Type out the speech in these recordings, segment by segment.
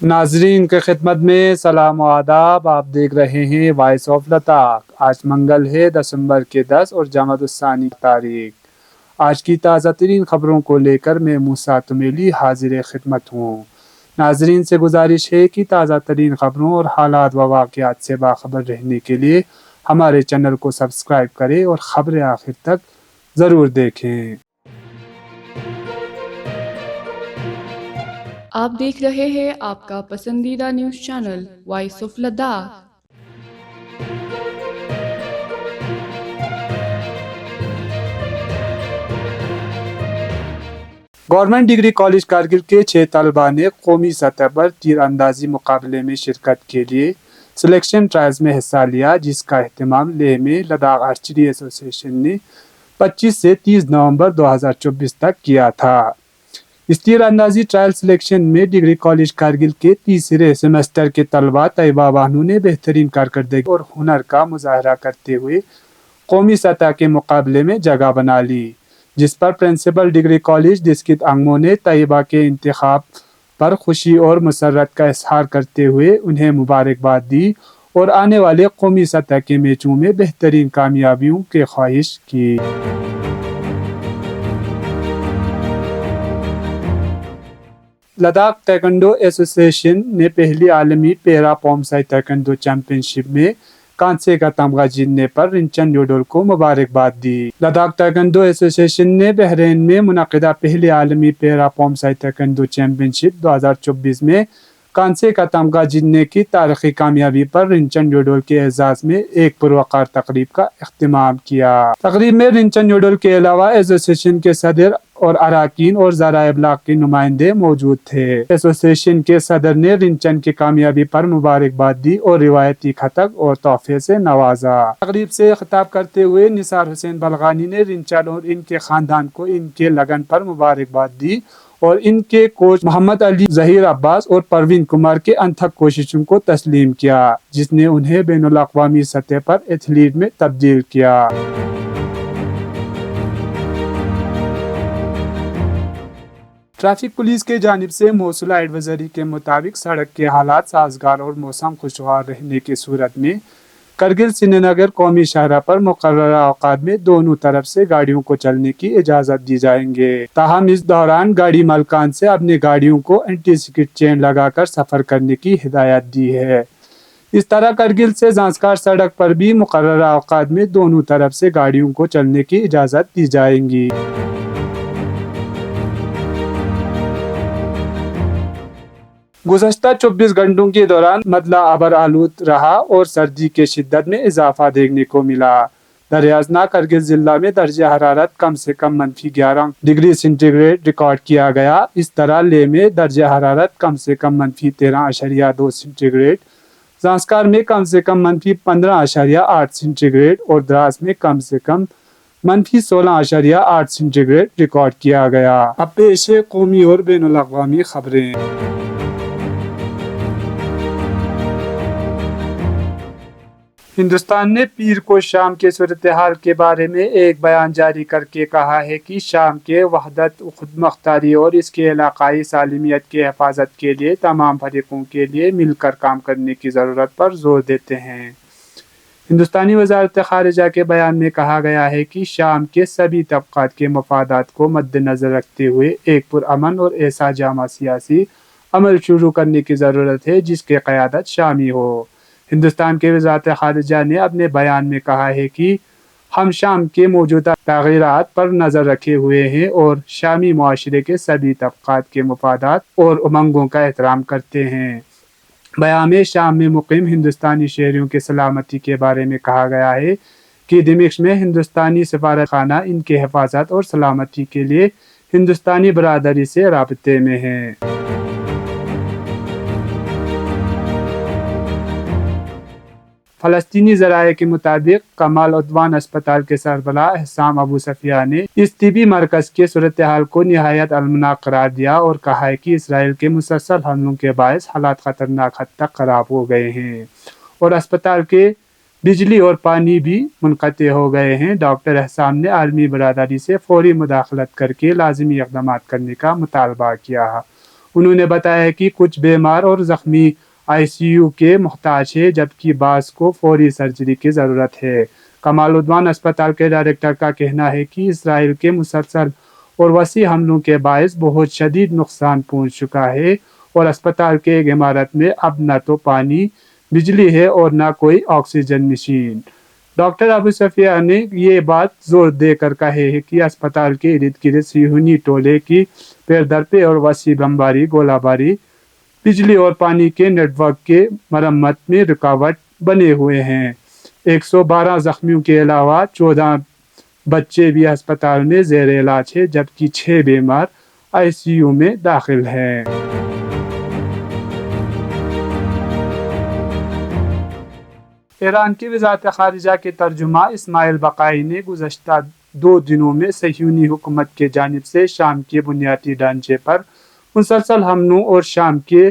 ناظرین کے خدمت میں سلام و آداب. آپ دیکھ رہے ہیں وائس آف لداخ. آج منگل ہے دسمبر کے 10 اور جمادی الثانی تاریخ. آج کی تازہ ترین خبروں کو لے کر میں موسیٰ تمیلی حاضر خدمت ہوں. ناظرین سے گزارش ہے کہ تازہ ترین خبروں اور حالات و واقعات سے باخبر رہنے کے لیے ہمارے چینل کو سبسکرائب کریں اور خبریں آخر تک ضرور دیکھیں. آپ دیکھ رہے ہیں آپ کا پسندیدہ news channel voice of Ladakh. Government degree college Kargil کے 6 طلباء نے قومی سطح پر تیر اندازی مقابلے میں شرکت کے لیے سلیکشن ٹرائلز میں حصہ لیا، جس کا اہتمام لیہ میں لداخ آرچری ایسوسی ایشن نے 25 سے 30 نومبر 2024 تک کیا تھا. اس تیر اندازی ٹرائل سلیکشن میں ڈگری کالج کارگل کے تیسرے سیمسٹر کے طلباء طیبہ بانو نے بہترین کارکردگی اور ہنر کا مظاہرہ کرتے ہوئے قومی سطح کے مقابلے میں جگہ بنا لی، جس پر پرنسپل ڈگری کالج ڈسکت انگمو نے طیبہ کے انتخاب پر خوشی اور مسرت کا اظہار کرتے ہوئے انہیں مبارکباد دی اور آنے والے قومی سطح کے میچوں میں بہترین کامیابیوں کی خواہش کی. لداخ تائیکوانڈو ایسوسی ایشن نے پہلی عالمی پیرا پومسائی تائیکوانڈو چیمپئن شپ میں کانسے کا تمغہ جیتنے پر رنچن یوڈول کو مبارکباد دی. لداخ تائیکوانڈو ایسوسی ایشن نے بحرین میں منعقدہ پہلی عالمی پیرا پومسائی تائیکوانڈو چیمپئن شپ 2024 میں کانسے کا تمغہ جیتنے کی تاریخی کامیابی پر رنچن یوڈول کے اعزاز میں ایک پروقار تقریب کا اہتمام کیا. تقریب میں رنچن یوڈول کے علاوہ ایسوسی ایشن کے صدر اور اراکین اور ذرائع ابلاغ کے نمائندے موجود تھے. ایسوسی ایشن کے صدر نے رنچن کی کامیابی پر مبارکباد دی اور روایتی خطک اور تحفے سے نوازا. تقریب سے خطاب کرتے ہوئے نثار حسین بلغانی نے رنچن اور ان کے خاندان کو ان کے لگن پر مبارکباد دی اور ان کے کوچ محمد علی ظہیر عباس اور پروین کمار کے انتھک کوششوں کو تسلیم کیا، جس نے انہیں بین الاقوامی سطح پر ایتھلیٹ میں تبدیل کیا. ٹریفک پولیس کی جانب سے موصولہ ایڈوائزری کے مطابق سڑک کے حالات سازگار اور موسم خوشگوار رہنے کی صورت میں کرگل سری نگر قومی شاہراہ پر مقررہ اوقات میں دونوں طرف سے گاڑیوں کو چلنے کی اجازت دی جائیں گے. تاہم اس دوران گاڑی مالکان سے اپنی گاڑیوں کو اینٹی سکڈ چین لگا کر سفر کرنے کی ہدایت دی ہے. اس طرح کرگل سے زانسکار سڑک پر بھی مقررہ اوقات میں دونوں طرف سے گاڑیوں کو چلنے کی اجازت دی جائے گی. گزشتہ 24 گھنٹوں کے دوران مدلہ ابر آلود رہا اور سردی کی شدت میں اضافہ دیکھنے کو ملا. دریازنا کرگل ضلع میں درجہ حرارت کم سے کم -11 ڈگری سینٹی گریڈ ریکارڈ کیا گیا. اس طرح لیہ میں درجہ حرارت کم سے کم -13.2 سینٹی گریڈ، زانسکار میں کم سے کم -15.8 سینٹی گریڈ اور دراس میں کم سے کم -16.8 سینٹی گریڈ ریکارڈ کیا گیا. اب پیش ہے قومی اور بین الاقوامی خبریں. ہندوستان نے پیر کو شام کے صورتحال کے بارے میں ایک بیان جاری کرکے کہا ہے کہ شام کے وحدت، خود مختاری اور اس کے علاقائی سالمیت کی حفاظت کے لیے تمام فریقوں کے لیے مل کر کام کرنے کی ضرورت پر زور دیتے ہیں. ہندوستانی وزارت خارجہ کے بیان میں کہا گیا ہے کہ شام کے سبھی طبقات کے مفادات کو مد نظر رکھتے ہوئے ایک پرامن اور ایسا جامع سیاسی عمل شروع کرنے کی ضرورت ہے جس کی قیادت شامی ہو. ہندوستان کے وزارت خارجہ نے اپنے بیان میں کہا ہے کہ ہم شام کے موجودہ تغیرات پر نظر رکھے ہوئے ہیں اور شامی معاشرے کے سبھی طبقات کے مفادات اور امنگوں کا احترام کرتے ہیں. بیان میں شام میں مقیم ہندوستانی شہریوں کی سلامتی کے بارے میں کہا گیا ہے کہ دمشق میں ہندوستانی سفارت خانہ ان کی حفاظت اور سلامتی کے لیے ہندوستانی برادری سے رابطے میں ہے. فلسطینی ذرائع کے مطابق کمال عدوان اسپتال کے سربراہ حسام ابو سفیہ نے اس طبی مرکز کے صورتحال کو نہایت المناک قرار دیا اور کہا ہے کہ اسرائیل کے مسلسل حملوں کے باعث حالات خطرناک حد تک خراب ہو گئے ہیں اور اسپتال کے بجلی اور پانی بھی منقطع ہو گئے ہیں. ڈاکٹر حسام نے عالمی برادری سے فوری مداخلت کر کے لازمی اقدامات کرنے کا مطالبہ کیا انہوں نے بتایا کہ کچھ بیمار اور زخمی ICU کے محتاج ہے جبکہ بعض کو فوری سرجری کی ضرورت ہے۔ کمال عدوان اسپتال کے ڈائریکٹر کا کہنا ہے کہ اسرائیل کے مسلسل اور وسیع حملوں کے باعث بہت شدید نقصان پہنچ چکا ہے اور اسپتال کے ایک عمارت میں اب نہ تو پانی، بجلی ہے اور نہ کوئی آکسیجن مشین۔ ڈاکٹر ابو صفیہ نے یہ بات زور دے کر کہی ہے کہ اسپتال کے ارد گرد صہیونی ٹولے کی پیر در پہ اور وسیع بمباری، گولہ باری، بجلی اور پانی کے نیٹ ورک کے مرمت میں رکاوٹ بنے ہوئے ہیں۔ 112 زخمیوں کے علاوہ 14 بچے بھی ہسپتال میں زیر علاج ہیں جبکہ 6 بیمار ICU میں داخل ہیں۔ ایران کی وزارت خارجہ کے ترجمہ اسماعیل بقائی نے گزشتہ 2 دنوں میں صہیونی حکومت کی جانب سے شام کے بنیادی ڈھانچے پر مسلسل حملوں اور شام کے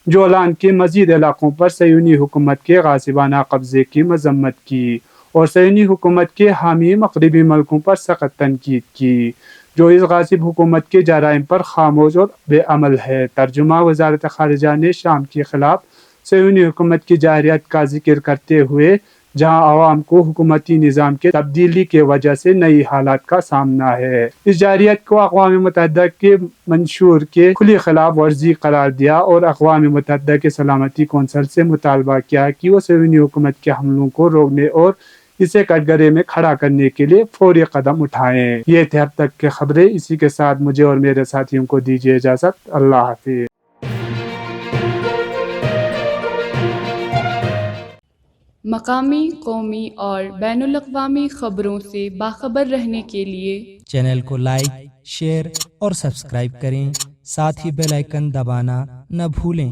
جولان کے مزید علاقوں پر صہیونی حکومت کے غاصبانہ قبضے کی مذمت کی اور صہیونی حکومت کے حامی مغربی ملکوں پر سخت تنقید کی جو اس غاصب حکومت کے جرائم پر خاموش اور بے عمل ہے۔ ترجمہ وزارت خارجہ نے شام کے خلاف صہیونی حکومت کی جارحیت کا ذکر کرتے ہوئے جہاں عوام کو حکومتی نظام کے تبدیلی کی وجہ سے نئی حالات کا سامنا ہے، اس جارحیت کو اقوام متحدہ کے منشور کے کھلی خلاف ورزی قرار دیا اور اقوام متحدہ کے سلامتی کونسل سے مطالبہ کیا کہ وہ صہیونی حکومت کے حملوں کو روکنے اور اسے کٹگرے میں کھڑا کرنے کے لیے فوری قدم اٹھائیں۔ یہ تھے اب تک کی خبریں، اسی کے ساتھ مجھے اور میرے ساتھیوں کو دیجیے اجازت۔ اللہ حافظ۔ مقامی، قومی اور بین الاقوامی خبروں سے باخبر رہنے کے لیے چینل کو لائک، شیئر اور سبسکرائب کریں، ساتھ ہی بیل آئیکن دبانا نہ بھولیں۔